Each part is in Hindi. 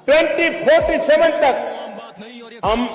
2047 तक हम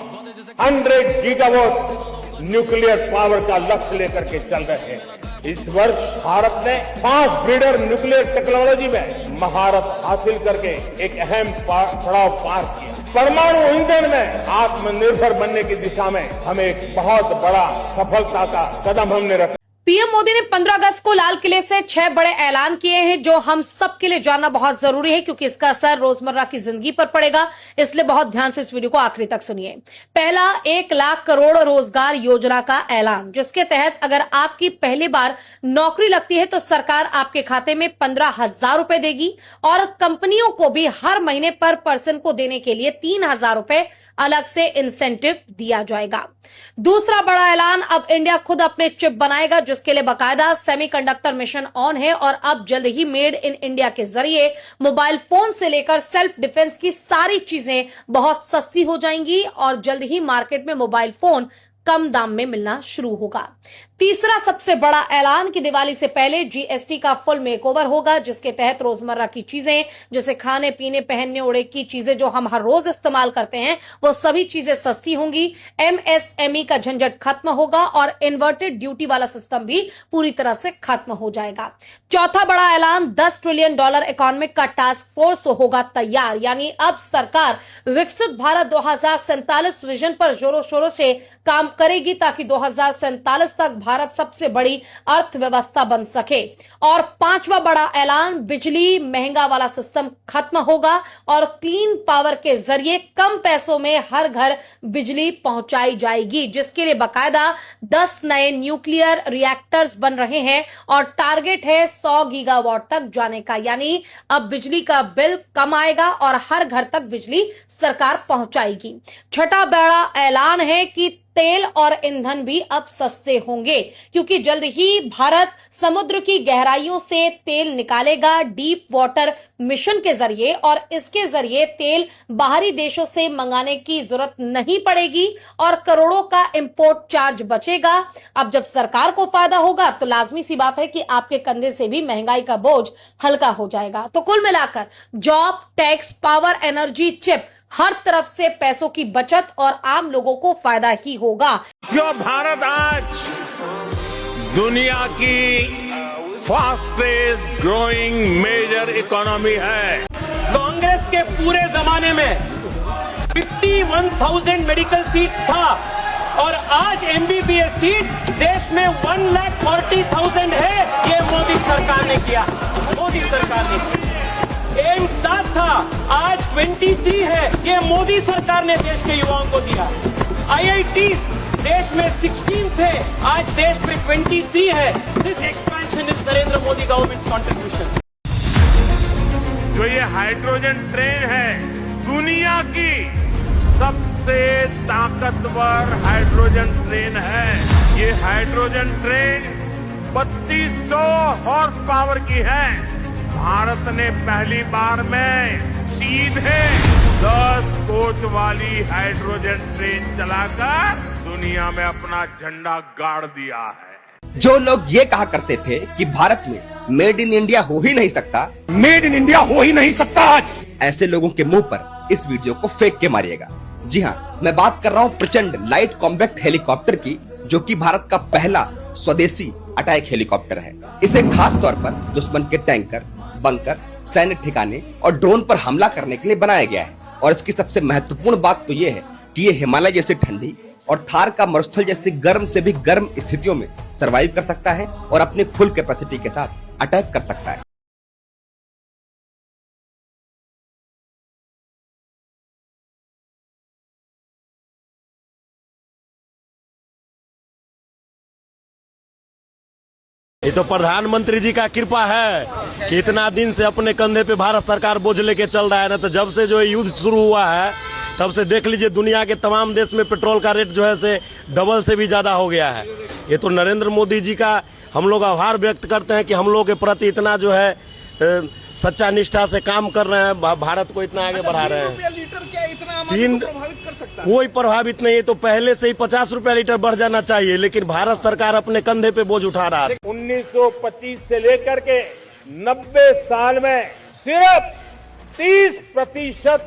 100 गीगावाट न्यूक्लियर पावर का लक्ष्य लेकर के चल रहे हैं। इस वर्ष भारत ने 5 ब्रीडर न्यूक्लियर टेक्नोलॉजी में महारत हासिल करके एक अहम पड़ाव पार किया। परमाणु ईंधन में आत्मनिर्भर बनने की दिशा में हमें एक बहुत बड़ा सफलता का कदम हमने रखा। पीएम मोदी ने 15 अगस्त को लाल किले से 6 बड़े ऐलान किए हैं, जो हम सब के लिए जानना बहुत जरूरी है, क्योंकि इसका असर रोजमर्रा की जिंदगी पर पड़ेगा। इसलिए बहुत ध्यान से इस वीडियो को आखिरी तक सुनिए। पहला, 1 लाख करोड़ रोजगार योजना का ऐलान, जिसके तहत अगर आपकी पहली बार नौकरी लगती है तो सरकार आपके खाते में 15,000 रुपए देगी और कंपनियों को भी हर महीने पर पर्सन को देने के लिए 3,000 रुपए अलग से इंसेंटिव दिया जाएगा। दूसरा बड़ा ऐलान, अब इंडिया खुद अपने चिप बनाएगा, जिसके लिए बाकायदा सेमीकंडक्टर मिशन ऑन है और अब जल्द ही मेड इन इंडिया के जरिए मोबाइल फोन से लेकर सेल्फ डिफेंस की सारी चीजें बहुत सस्ती हो जाएंगी और जल्द ही मार्केट में मोबाइल फोन कम दाम में मिलना शुरू होगा। तीसरा सबसे बड़ा ऐलान कि दिवाली से पहले जीएसटी का फुल मेकओवर होगा, जिसके तहत रोजमर्रा की चीजें जैसे खाने पीने पहनने ओढ़े की चीजें जो हम हर रोज इस्तेमाल करते हैं, वो सभी चीजें सस्ती होंगी। एमएसएमई का झंझट खत्म होगा और इन्वर्टेड ड्यूटी वाला सिस्टम भी पूरी तरह से खत्म हो जाएगा। चौथा बड़ा ऐलान, $10 ट्रिलियन इकोनॉमिक का टास्क फोर्स होगा तैयार, यानी अब सरकार विकसित भारत 2047 विजन पर जोरों शोरों से काम करेगी ताकि 2047 तक भारत सबसे बड़ी अर्थव्यवस्था बन सके। और पांचवा बड़ा ऐलान, बिजली महंगा वाला सिस्टम खत्म होगा और क्लीन पावर के जरिए कम पैसों में हर घर बिजली पहुंचाई जाएगी, जिसके लिए बाकायदा 10 नए न्यूक्लियर रिएक्टर्स बन रहे हैं और टारगेट है 100 गीगावाट तक जाने का, यानी अब बिजली का बिल कम आएगा और हर घर तक बिजली सरकार पहुंचाएगी। छठा बड़ा ऐलान है कि तेल और ईंधन भी अब सस्ते होंगे, क्योंकि जल्द ही भारत समुद्र की गहराइयों से तेल निकालेगा डीप वाटर मिशन के जरिए और इसके जरिए तेल बाहरी देशों से मंगाने की जरूरत नहीं पड़ेगी और करोड़ों का इंपोर्ट चार्ज बचेगा। अब जब सरकार को फायदा होगा तो लाजमी सी बात है कि आपके कंधे से भी महंगाई का बोझ हल्का हो जाएगा। तो कुल मिलाकर job, tax, power, energy, chip, हर तरफ से पैसों की बचत और आम लोगों को फायदा ही होगा। जो भारत आज दुनिया की फास्टेस्ट ग्रोइंग मेजर इकोनॉमी है। कांग्रेस के पूरे जमाने में 51,000 मेडिकल सीट्स था और आज एमबीबीएस सीट्स देश में 1,40,000 है। ये मोदी सरकार ने किया, मोदी सरकार ने। एम्स 7 था, आज 23 है। ये मोदी सरकार ने देश के युवाओं को दिया। IITs देश में 16 थे, आज देश में 23 है। This expansion is Narendra Modi government contribution. जो ये हाइड्रोजन ट्रेन है, दुनिया की सबसे ताकतवर हाइड्रोजन ट्रेन है। ये हाइड्रोजन ट्रेन 3200 हॉर्स पावर की है। भारत ने पहली बार में सीधे 10 कोच वाली हाइड्रोजन ट्रेन चलाकर दुनिया में अपना झंडा गाड़ दिया है। जो लोग ये कहा करते थे कि भारत में मेड इन इंडिया हो ही नहीं सकता, मेड इन इंडिया हो ही नहीं सकता आज, ऐसे लोगों के मुंह पर इस वीडियो को फेंक के मारिएगा। जी हाँ, मैं बात कर रहा हूँ प्रचंड लाइट कॉम्पैक्ट हेलीकॉप्टर की, जो कि भारत का पहला स्वदेशी अटैक हेलीकॉप्टर है। इसे खास तौर पर दुश्मन के टैंकर, बंकर, सैन्य ठिकाने और ड्रोन पर हमला करने के लिए बनाया गया है। और इसकी सबसे महत्वपूर्ण बात तो ये है कि ये हिमालय जैसी ठंडी और थार का मरुस्थल जैसी गर्म से भी गर्म स्थितियों में सरवाइव कर सकता है और अपनी फुल कैपेसिटी के साथ अटैक कर सकता है। ये तो प्रधानमंत्री जी का कृपा है कि इतना दिन से अपने कंधे पे भारत सरकार बोझ लेके चल रहा है ना। तो जब से जो युद्ध शुरू हुआ है तब से देख लीजिए दुनिया के तमाम देश में पेट्रोल का रेट जो है से डबल से भी ज्यादा हो गया है। ये तो नरेंद्र मोदी जी का हम लोग आभार व्यक्त करते हैं कि हम लोग के प्रति इतना जो है सच्चा निष्ठा से काम कर रहे हैं, भारत को इतना आगे बढ़ा रहे हैं। लीटर क्या इतना प्रभावित कर सकता है? कोई प्रभावित नहीं है, तो पहले से ही 50 रुपया लीटर बढ़ जाना चाहिए, लेकिन भारत सरकार अपने कंधे पे बोझ उठा रहा है। 1925 से लेकर के 90 साल में सिर्फ 30%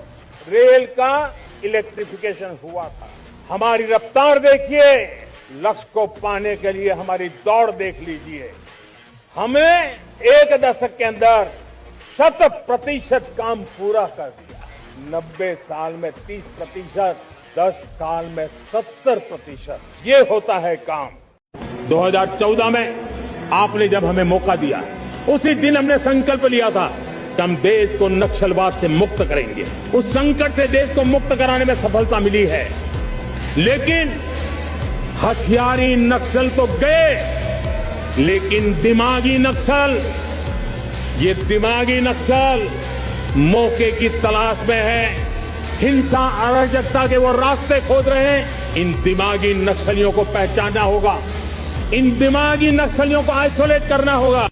रेल का इलेक्ट्रिफिकेशन हुआ था। हमारी रफ्तार देखिए, लक्ष्य को पाने के लिए हमारी दौड़ देख लीजिए। हमें एक दशक के अंदर 100% काम पूरा कर दिया। 90 साल में 30%, 10 साल में 70%, ये होता है काम। 2014 में आपने जब हमें मौका दिया, उसी दिन हमने संकल्प लिया था कि हम देश को नक्सलवाद से मुक्त करेंगे। उस संकट से देश को मुक्त कराने में सफलता मिली है, लेकिन हथियारी नक्सल तो गए, लेकिन दिमागी नक्सल, ये दिमागी नक्सल मौके की तलाश में है, हिंसा अराजकता के वो रास्ते खोज रहे हैं। इन दिमागी नक्सलियों को पहचानना होगा, इन दिमागी नक्सलियों को आइसोलेट करना होगा।